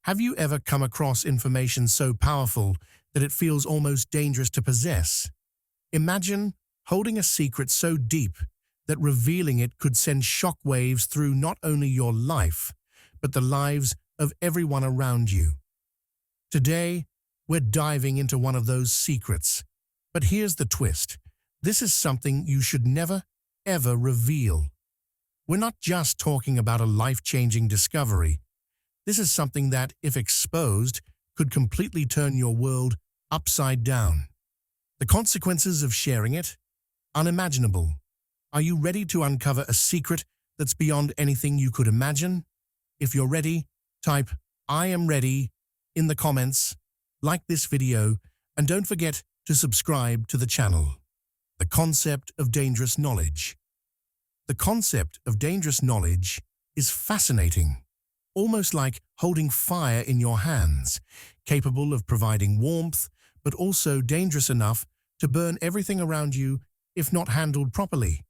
Have you ever come across information so powerful that it feels almost dangerous to possess? Imagine holding a secret so deep that revealing it could send shockwaves through not only your life, but the lives of everyone around you. Today, we're diving into one of those secrets. But here's the twist. This is something you should never, ever reveal. We're not just talking about a life-changing discovery. This is something that, if exposed, could completely turn your world upside down. The consequences of sharing it? Unimaginable. Are you ready to uncover a secret that's beyond anything you could imagine? If you're ready, type "I am ready" in the comments, like this video, and don't forget to subscribe to the channel. The concept of dangerous knowledge. The concept of dangerous knowledge is fascinating, almost like holding fire in your hands, capable of providing warmth, but also dangerous enough to burn everything around you if not handled properly.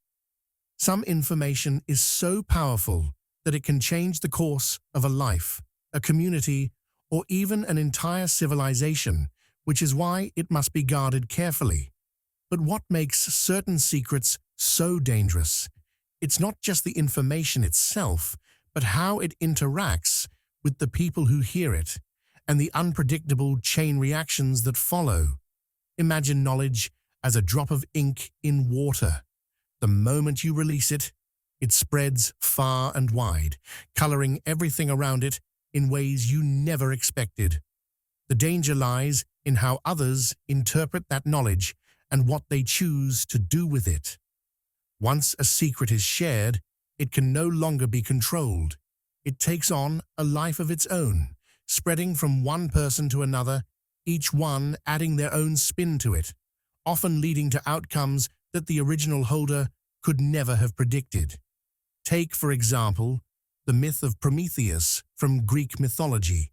Some information is so powerful that it can change the course of a life, a community, or even an entire civilization, which is why it must be guarded carefully. But what makes certain secrets so dangerous? It's not just the information itself, but how it interacts with the people who hear it, and the unpredictable chain reactions that follow. Imagine knowledge as a drop of ink in water. The moment you release it, it spreads far and wide, coloring everything around it in ways you never expected. The danger lies in how others interpret that knowledge and what they choose to do with it. Once a secret is shared, it can no longer be controlled. It takes on a life of its own, spreading from one person to another, each one adding their own spin to it, often leading to outcomes that the original holder could never have predicted. Take, for example, the myth of Prometheus from Greek mythology.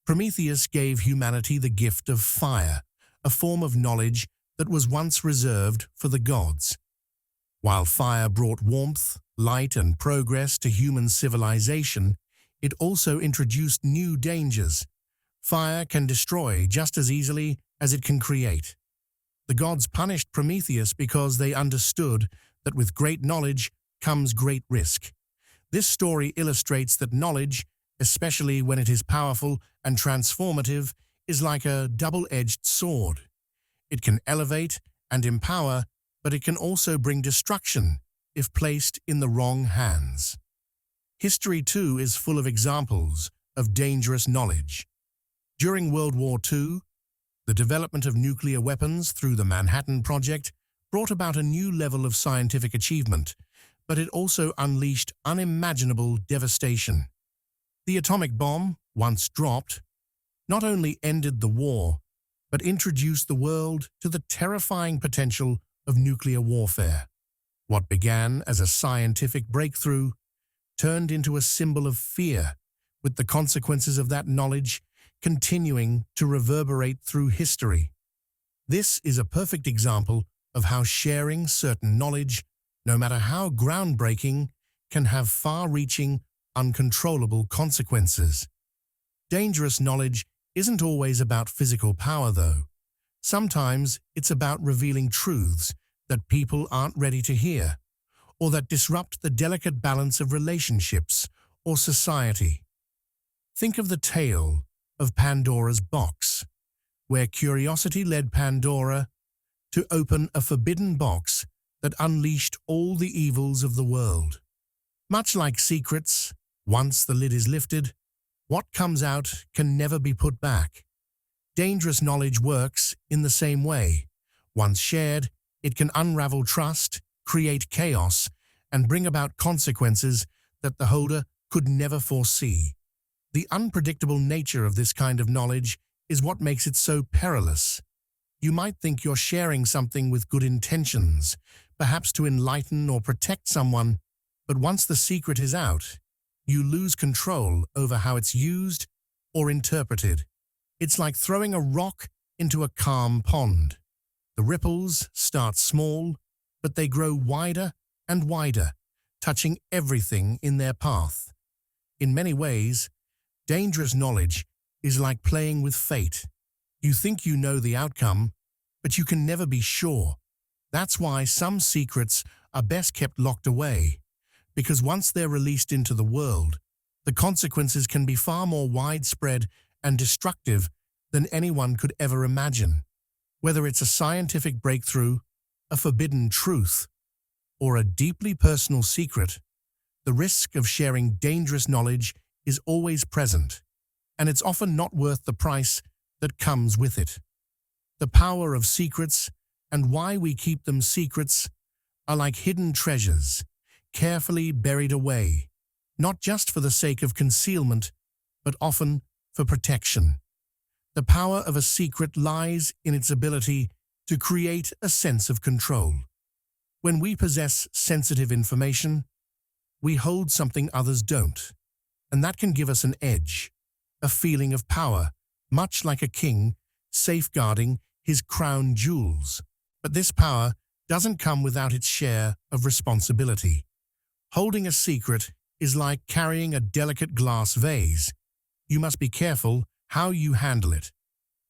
Prometheus gave humanity the gift of fire, a form of knowledge that was once reserved for the gods. While fire brought warmth, light, and progress to human civilization, it also introduced new dangers. Fire can destroy just as easily as it can create. The gods punished Prometheus because they understood that with great knowledge comes great risk. This story illustrates that knowledge, especially when it is powerful and transformative, is like a double-edged sword. It can elevate and empower, but it can also bring destruction if placed in the wrong hands. History, too, is full of examples of dangerous knowledge. During World War II, the development of nuclear weapons through the Manhattan Project brought about a new level of scientific achievement, but it also unleashed unimaginable devastation. The atomic bomb, once dropped, not only ended the war, but introduced the world to the terrifying potential of nuclear warfare. What began as a scientific breakthrough turned into a symbol of fear, with the consequences of that knowledge continuing to reverberate through history. This is a perfect example of how sharing certain knowledge, no matter how groundbreaking, can have far-reaching, uncontrollable consequences. Dangerous knowledge isn't always about physical power, though. Sometimes it's about revealing truths that people aren't ready to hear, or that disrupt the delicate balance of relationships or society. Think of the tale of Pandora's box, where curiosity led Pandora to open a forbidden box that unleashed all the evils of the world. Much like secrets, once the lid is lifted, what comes out can never be put back. Dangerous knowledge works in the same way. Once shared, it can unravel trust, create chaos, and bring about consequences that the holder could never foresee. The unpredictable nature of this kind of knowledge is what makes it so perilous. You might think you're sharing something with good intentions, perhaps to enlighten or protect someone, but once the secret is out, you lose control over how it's used or interpreted. It's like throwing a rock into a calm pond. The ripples start small, but they grow wider and wider, touching everything in their path. In many ways, dangerous knowledge is like playing with fate. You think you know the outcome, but you can never be sure. That's why some secrets are best kept locked away, because once they're released into the world, the consequences can be far more widespread and destructive than anyone could ever imagine. Whether it's a scientific breakthrough, a forbidden truth, or a deeply personal secret, the risk of sharing dangerous knowledge is always present, and it's often not worth the price that comes with it. The power of secrets and why we keep them secrets are like hidden treasures, carefully buried away, not just for the sake of concealment, but often for protection. The power of a secret lies in its ability to create a sense of control. When we possess sensitive information, we hold something others don't, and that can give us an edge, a feeling of power, much like a king safeguarding his crown jewels. But this power doesn't come without its share of responsibility. Holding a secret is like carrying a delicate glass vase. You must be careful how you handle it,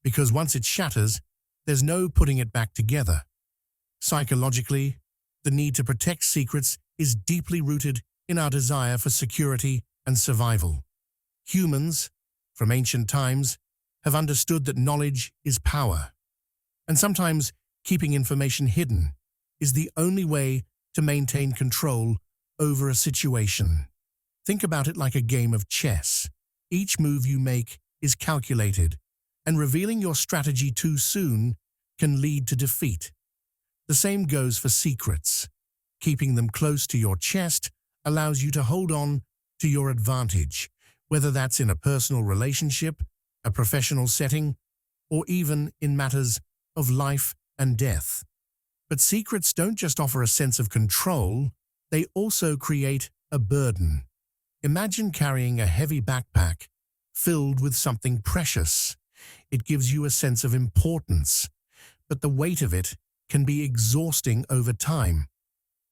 because once it shatters, there's no putting it back together. Psychologically, the need to protect secrets is deeply rooted in our desire for security and survival. Humans, from ancient times, have understood that knowledge is power, and sometimes keeping information hidden is the only way to maintain control over a situation. Think about it like a game of chess. Each move you make is calculated, and revealing your strategy too soon can lead to defeat. The same goes for secrets. Keeping them close to your chest allows you to hold on to your advantage, whether that's in a personal relationship, a professional setting, or even in matters of life and death. But secrets don't just offer a sense of control, they also create a burden. Imagine carrying a heavy backpack filled with something precious. It gives you a sense of importance, but the weight of it can be exhausting over time.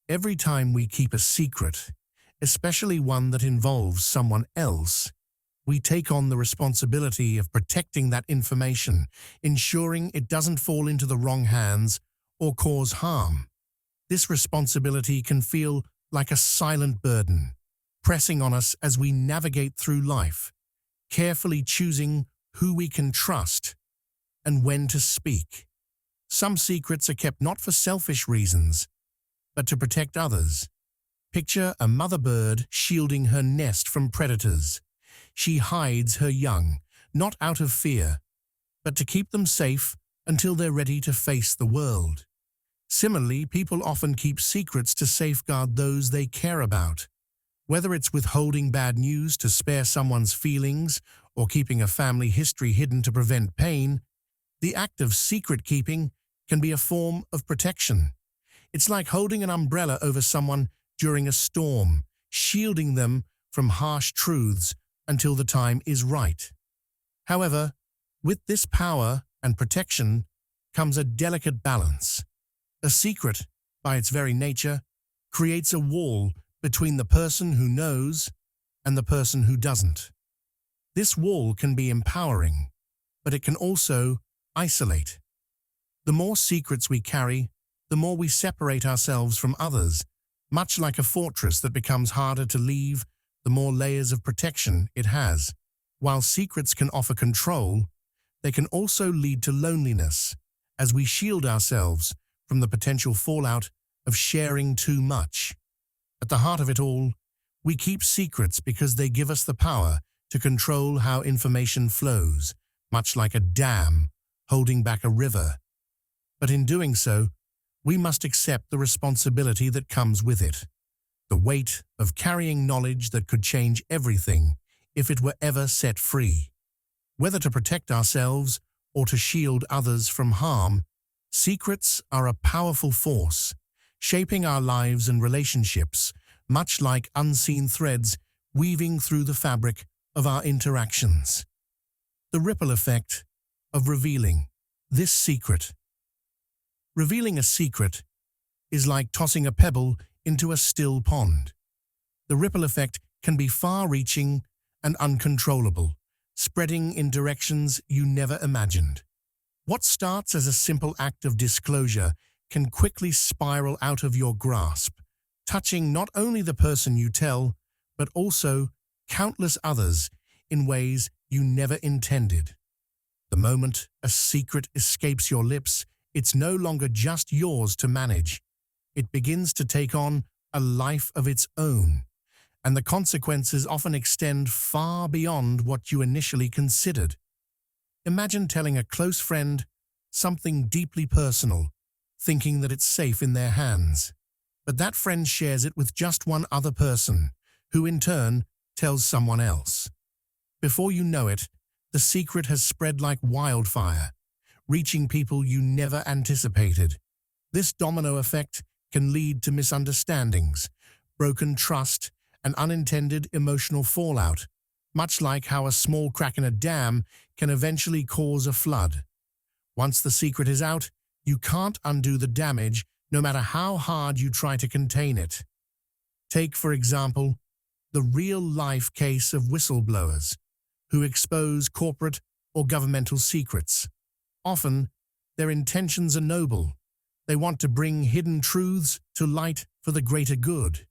Every time we keep a secret, especially one that involves someone else, we take on the responsibility of protecting that information, ensuring it doesn't fall into the wrong hands or cause harm. This responsibility can feel like a silent burden, pressing on us as we navigate through life, carefully choosing who we can trust and when to speak. Some secrets are kept not for selfish reasons, but to protect others. Picture a mother bird shielding her nest from predators. She hides her young, not out of fear, but to keep them safe until they're ready to face the world. Similarly, people often keep secrets to safeguard those they care about. Whether it's withholding bad news to spare someone's feelings or keeping a family history hidden to prevent pain, the act of secret keeping can be a form of protection. It's like holding an umbrella over someone during a storm, shielding them from harsh truths until the time is right. However, with this power and protection comes a delicate balance. A secret, by its very nature, creates a wall between the person who knows and the person who doesn't. This wall can be empowering, but it can also isolate. The more secrets we carry, the more we separate ourselves from others. Much like a fortress that becomes harder to leave, the more layers of protection it has. While secrets can offer control, they can also lead to loneliness, as we shield ourselves from the potential fallout of sharing too much. At the heart of it all, we keep secrets because they give us the power to control how information flows, much like a dam holding back a river. But in doing so, we must accept the responsibility that comes with it, the weight of carrying knowledge that could change everything if it were ever set free. Whether to protect ourselves or to shield others from harm, secrets are a powerful force, shaping our lives and relationships, much like unseen threads weaving through the fabric of our interactions. The ripple effect of revealing this secret. Revealing a secret is like tossing a pebble into a still pond. The ripple effect can be far-reaching and uncontrollable, spreading in directions you never imagined. What starts as a simple act of disclosure can quickly spiral out of your grasp, touching not only the person you tell, but also countless others in ways you never intended. The moment a secret escapes your lips, it's no longer just yours to manage. It begins to take on a life of its own, and the consequences often extend far beyond what you initially considered. Imagine telling a close friend something deeply personal, thinking that it's safe in their hands. But that friend shares it with just one other person, who in turn tells someone else. Before you know it, the secret has spread like wildfire, reaching people you never anticipated. This domino effect can lead to misunderstandings, broken trust, and unintended emotional fallout, much like how a small crack in a dam can eventually cause a flood. Once the secret is out, you can't undo the damage, no matter how hard you try to contain it. Take, for example, the real-life case of whistleblowers who expose corporate or governmental secrets. Often, their intentions are noble. They want to bring hidden truths to light for the greater good.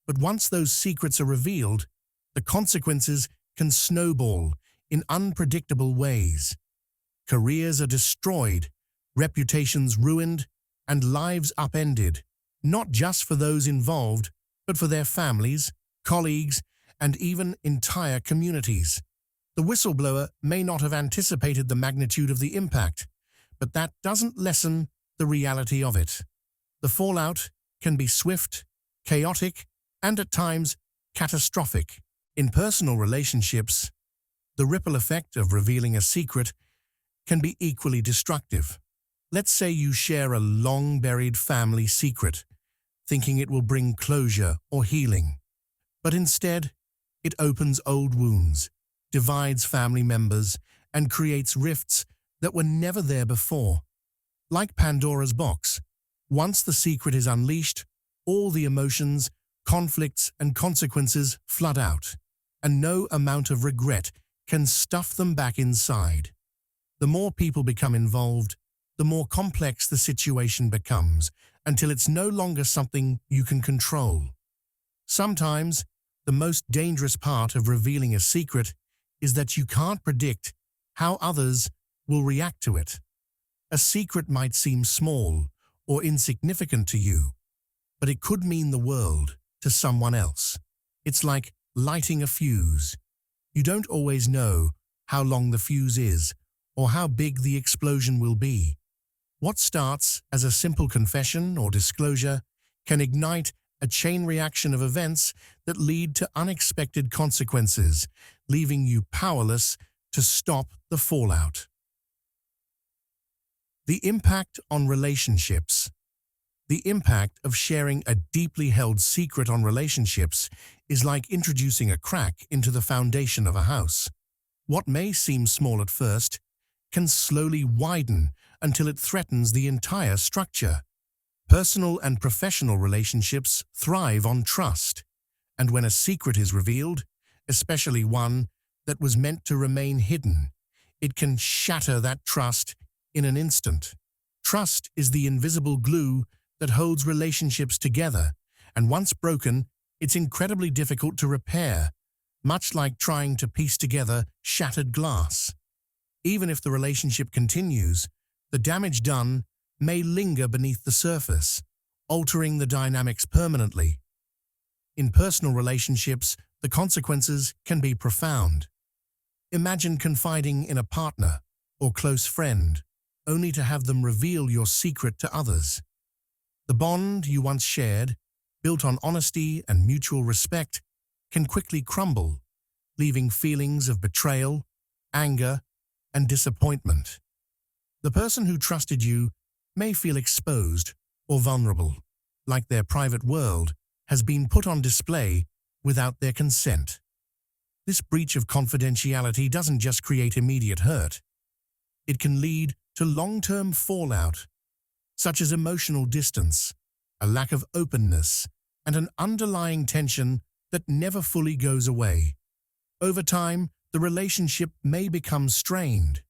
But once those secrets are revealed, the consequences can snowball in unpredictable ways. Careers are destroyed, reputations ruined, and lives upended, not just for those involved, but for their families, colleagues, and even entire communities. The whistleblower may not have anticipated the magnitude of the impact, but that doesn't lessen the reality of it. The fallout can be swift, chaotic, and at times catastrophic. In personal relationships, the ripple effect of revealing a secret can be equally destructive. Let's say you share a long-buried family secret, thinking it will bring closure or healing. But instead, it opens old wounds, divides family members, and creates rifts that were never there before. Like Pandora's box, once the secret is unleashed, all the emotions, conflicts, and consequences flood out, and no amount of regret can stuff them back inside. The more people become involved, the more complex the situation becomes, until it's no longer something you can control. Sometimes, the most dangerous part of revealing a secret is that you can't predict how others will react to it. A secret might seem small or insignificant to you, but it could mean the world to someone else. It's like lighting a fuse. You don't always know how long the fuse is or how big the explosion will be. What starts as a simple confession or disclosure can ignite a chain reaction of events that lead to unexpected consequences, leaving you powerless to stop the fallout. The impact on relationships. The impact of sharing a deeply held secret on relationships is like introducing a crack into the foundation of a house. What may seem small at first can slowly widen until it threatens the entire structure. Personal and professional relationships thrive on trust, and when a secret is revealed, especially one that was meant to remain hidden, it can shatter that trust in an instant. Trust is the invisible glue that holds relationships together, and once broken, it's incredibly difficult to repair, much like trying to piece together shattered glass. Even if the relationship continues, the damage done may linger beneath the surface, altering the dynamics permanently. In personal relationships, the consequences can be profound. Imagine confiding in a partner or close friend, only to have them reveal your secret to others. The bond you once shared, built on honesty and mutual respect, can quickly crumble, leaving feelings of betrayal, anger, and disappointment. The person who trusted you may feel exposed or vulnerable, like their private world has been put on display without their consent. This breach of confidentiality doesn't just create immediate hurt. It can lead to long-term fallout, such as emotional distance, a lack of openness, and an underlying tension that never fully goes away. Over time, The relationship may become strained,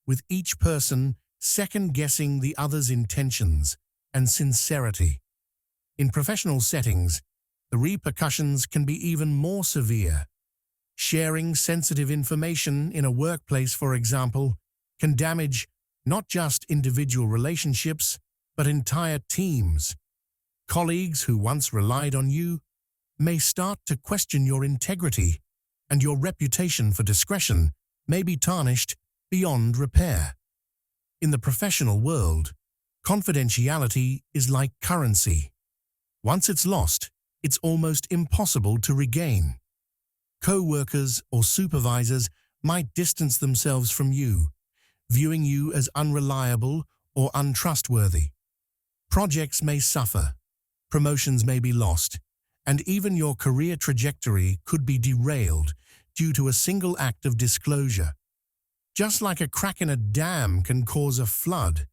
with each person second-guessing the other's intentions and sincerity. In professional settings, the repercussions can be even more severe. Sharing sensitive information in a workplace, for example, can damage not just individual relationships, but entire teams. Colleagues who once relied on you may start to question your integrity, and your reputation for discretion may be tarnished beyond repair. In the professional world, confidentiality is like currency. Once it's lost, it's almost impossible to regain. Co-workers or supervisors might distance themselves from you, viewing you as unreliable or untrustworthy. Projects may suffer, promotions may be lost, and even your career trajectory could be derailed due to a single act of disclosure. Just like a crack in a dam can cause a flood,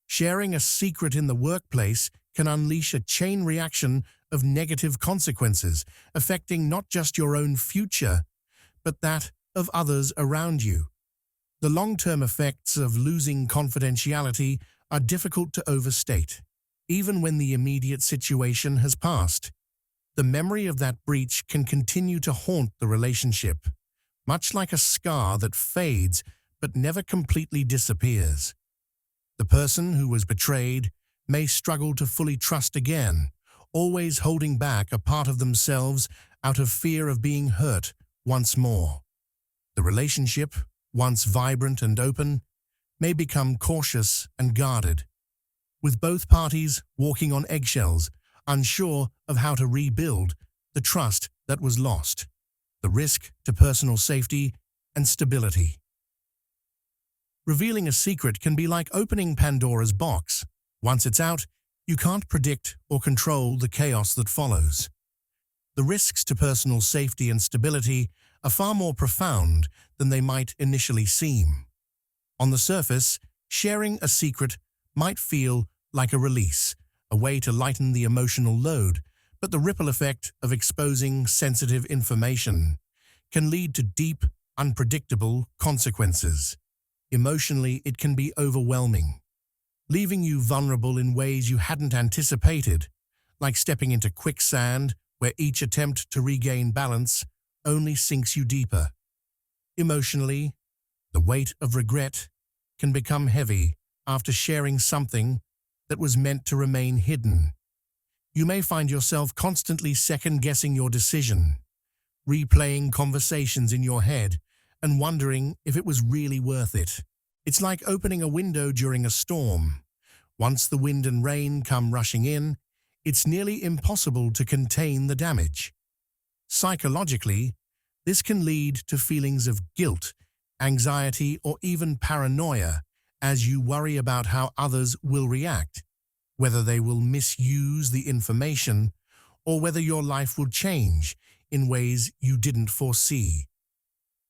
sharing a secret in the workplace can unleash a chain reaction of negative consequences, affecting not just your own future, but that of others around you. The long-term effects of losing confidentiality are difficult to overstate. Even when the immediate situation has passed, the memory of that breach can continue to haunt the relationship, much like a scar that fades but never completely disappears. The person who was betrayed may struggle to fully trust again, always holding back a part of themselves out of fear of being hurt once more. The relationship, once vibrant and open, may become cautious and guarded, with both parties walking on eggshells, unsure of how to rebuild the trust that was lost, the risk to personal safety and stability. Revealing a secret can be like opening Pandora's box. Once it's out, you can't predict or control the chaos that follows. The risks to personal safety and stability are far more profound than they might initially seem. On the surface, sharing a secret might feel like a release, a way to lighten the emotional load, but the ripple effect of exposing sensitive information can lead to deep, unpredictable consequences. Emotionally, it can be overwhelming, leaving you vulnerable in ways you hadn't anticipated, like stepping into quicksand where each attempt to regain balance only sinks you deeper. Emotionally, the weight of regret can become heavy after sharing something that was meant to remain hidden. You may find yourself constantly second-guessing your decision, replaying conversations in your head and wondering if it was really worth it. It's like opening a window during a storm. Once the wind and rain come rushing in, it's nearly impossible to contain the damage. Psychologically, this can lead to feelings of guilt, anxiety, or even paranoia as you worry about how others will react, whether they will misuse the information or whether your life will change in ways you didn't foresee.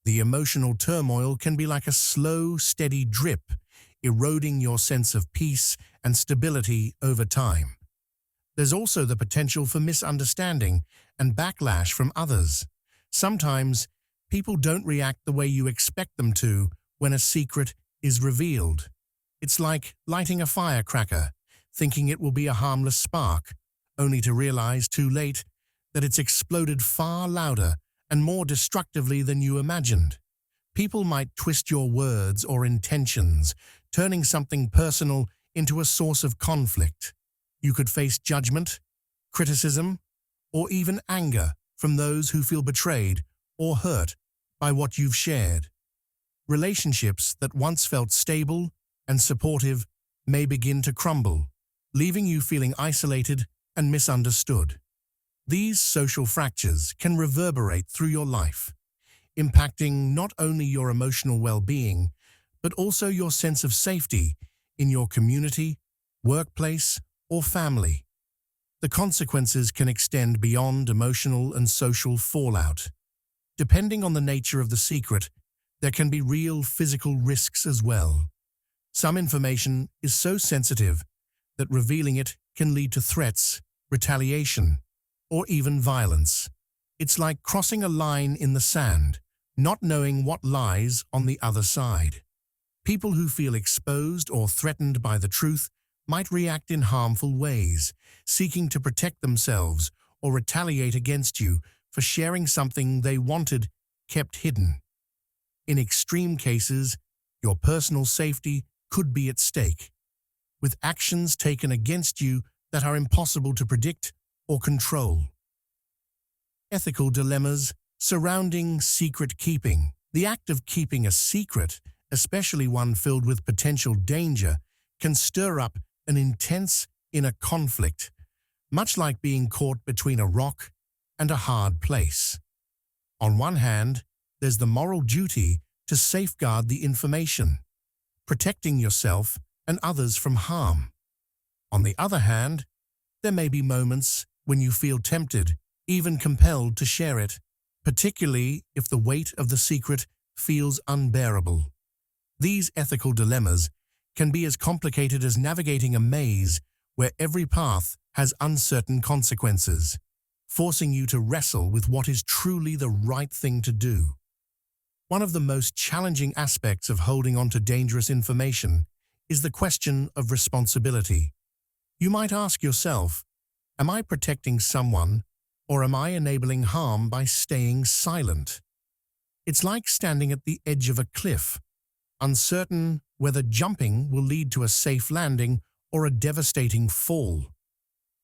The emotional turmoil can be like a slow, steady drip, eroding your sense of peace and stability over time. There's also the potential for misunderstanding and backlash from others. Sometimes, people don't react the way you expect them to when a secret is revealed. It's like lighting a firecracker, thinking it will be a harmless spark, only to realize too late that it's exploded far louder and more destructively than you imagined. People might twist your words or intentions, turning something personal into a source of conflict. You could face judgment, criticism, or even anger from those who feel betrayed or hurt by what you've shared. Relationships that once felt stable and supportive may begin to crumble, leaving you feeling isolated and misunderstood. These social fractures can reverberate through your life, impacting not only your emotional well-being, but also your sense of safety in your community, workplace, or family. The consequences can extend beyond emotional and social fallout. Depending on the nature of the secret, there can be real physical risks as well. Some information is so sensitive that revealing it can lead to threats, retaliation, or even violence. It's like crossing a line in the sand, not knowing what lies on the other side. People who feel exposed or threatened by the truth might react in harmful ways, seeking to protect themselves or retaliate against you for sharing something they wanted kept hidden. In extreme cases, your personal safety could be at stake, with actions taken against you that are impossible to predict or control. Ethical dilemmas surrounding secret keeping. The act of keeping a secret, especially one filled with potential danger, can stir up an intense inner conflict, much like being caught between a rock and a hard place. On one hand, there's the moral duty to safeguard the information, protecting yourself and others from harm. On the other hand, there may be moments when you feel tempted, even compelled to share it, particularly if the weight of the secret feels unbearable. These ethical dilemmas can be as complicated as navigating a maze where every path has uncertain consequences, forcing you to wrestle with what is truly the right thing to do. One of the most challenging aspects of holding on to dangerous information is the question of responsibility. You might ask yourself, am I protecting someone, or am I enabling harm by staying silent? It's like standing at the edge of a cliff, uncertain whether jumping will lead to a safe landing or a devastating fall.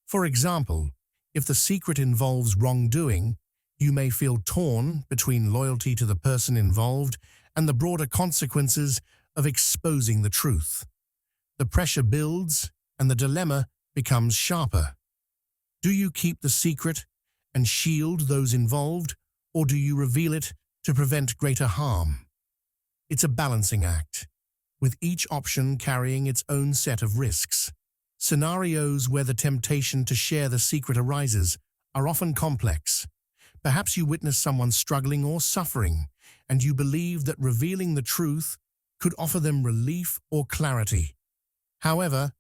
For example, if the secret involves wrongdoing, you may feel torn between loyalty to the person involved and the broader consequences of exposing the truth. The pressure builds and the dilemma becomes sharper. Do you keep the secret and shield those involved, or do you reveal it to prevent greater harm? It's a balancing act, with each option carrying its own set of risks. Scenarios where the temptation to share the secret arises are often complex. Perhaps you witness someone struggling or suffering, and you believe that revealing the truth could offer them relief or clarity. However,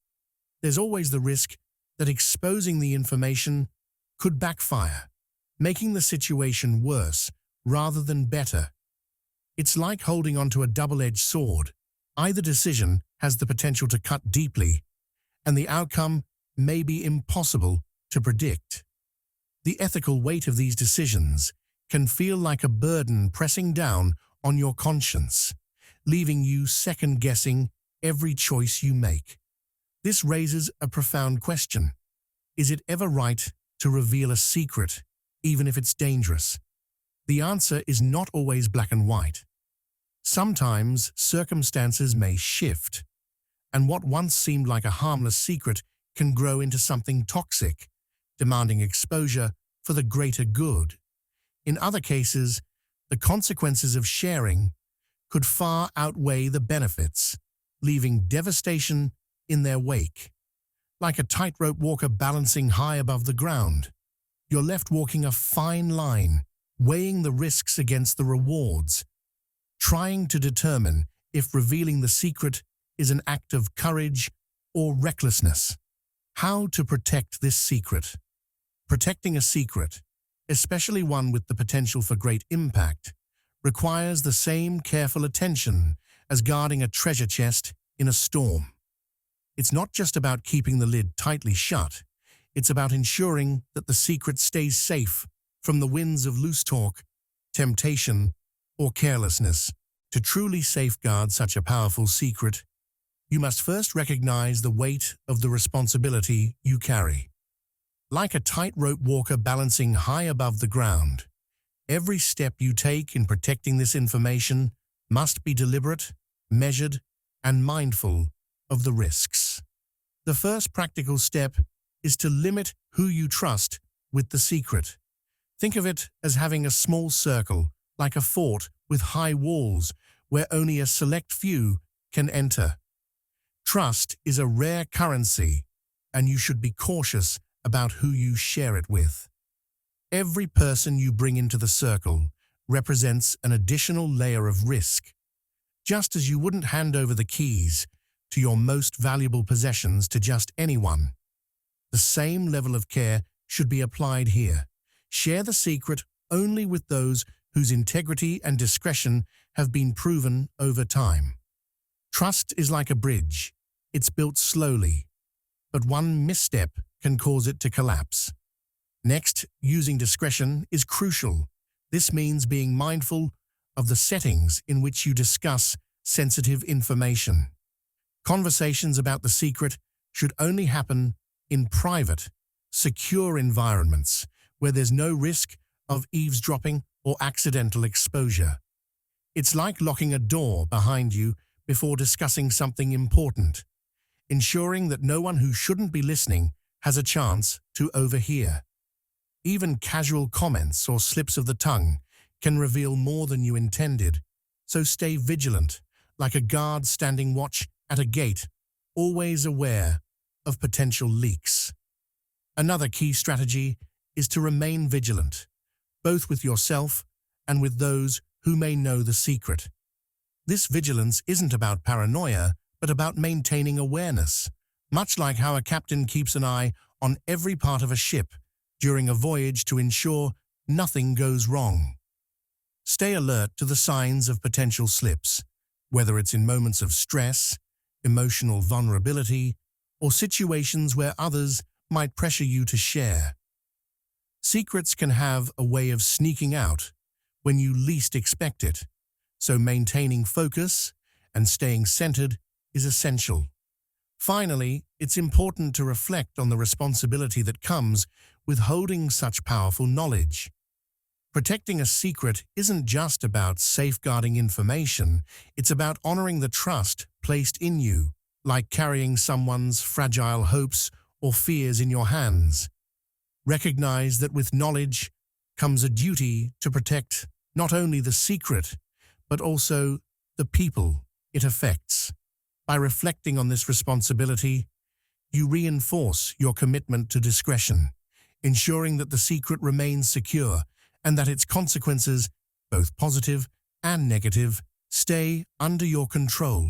there's always the risk that exposing the information could backfire, making the situation worse rather than better. It's like holding onto a double-edged sword. Either decision has the potential to cut deeply, and the outcome may be impossible to predict. The ethical weight of these decisions can feel like a burden pressing down on your conscience, leaving you second-guessing every choice you make. This raises a profound question. Is it ever right to reveal a secret, even if it's dangerous? The answer is not always black and white. Sometimes circumstances may shift, and what once seemed like a harmless secret can grow into something toxic, demanding exposure for the greater good. In other cases, the consequences of sharing could far outweigh the benefits, leaving devastation in their wake. Like a tightrope walker balancing high above the ground, you're left walking a fine line, weighing the risks against the rewards, trying to determine if revealing the secret is an act of courage or recklessness. How to protect this secret? Protecting a secret, especially one with the potential for great impact, requires the same careful attention as guarding a treasure chest in a storm. It's not just about keeping the lid tightly shut, it's about ensuring that the secret stays safe from the winds of loose talk, temptation, or carelessness. To truly safeguard such a powerful secret, you must first recognize the weight of the responsibility you carry. Like a tightrope walker balancing high above the ground, every step you take in protecting this information must be deliberate, measured, and mindful of the risks. The first practical step is to limit who you trust with the secret. Think of it as having a small circle, like a fort with high walls, where only a select few can enter. Trust is a rare currency, and you should be cautious about who you share it with. Every person you bring into the circle represents an additional layer of risk. Just as you wouldn't hand over the keys to your most valuable possessions to just anyone, the same level of care should be applied here. Share the secret only with those whose integrity and discretion have been proven over time. Trust is like a bridge. It's built slowly, but one misstep can cause it to collapse. Next, using discretion is crucial. This means being mindful of the settings in which you discuss sensitive information. Conversations about the secret should only happen in private, secure environments where there's no risk of eavesdropping or accidental exposure. It's like locking a door behind you before discussing something important, ensuring that no one who shouldn't be listening has a chance to overhear. Even casual comments or slips of the tongue can reveal more than you intended, so stay vigilant, like a guard standing watch at a gate, always aware of potential leaks. Another key strategy is to remain vigilant, both with yourself and with those who may know the secret. This vigilance isn't about paranoia, but about maintaining awareness, much like how a captain keeps an eye on every part of a ship during a voyage to ensure nothing goes wrong. Stay alert to the signs of potential slips, whether it's in moments of stress, emotional vulnerability, or situations where others might pressure you to share. Secrets can have a way of sneaking out when you least expect it, so maintaining focus and staying centered is essential. Finally, it's important to reflect on the responsibility that comes with holding such powerful knowledge. Protecting a secret isn't just about safeguarding information, it's about honoring the trust placed in you, like carrying someone's fragile hopes or fears in your hands. Recognize that with knowledge comes a duty to protect not only the secret, but also the people it affects. By reflecting on this responsibility, you reinforce your commitment to discretion, ensuring that the secret remains secure and that its consequences, both positive and negative, stay under your control.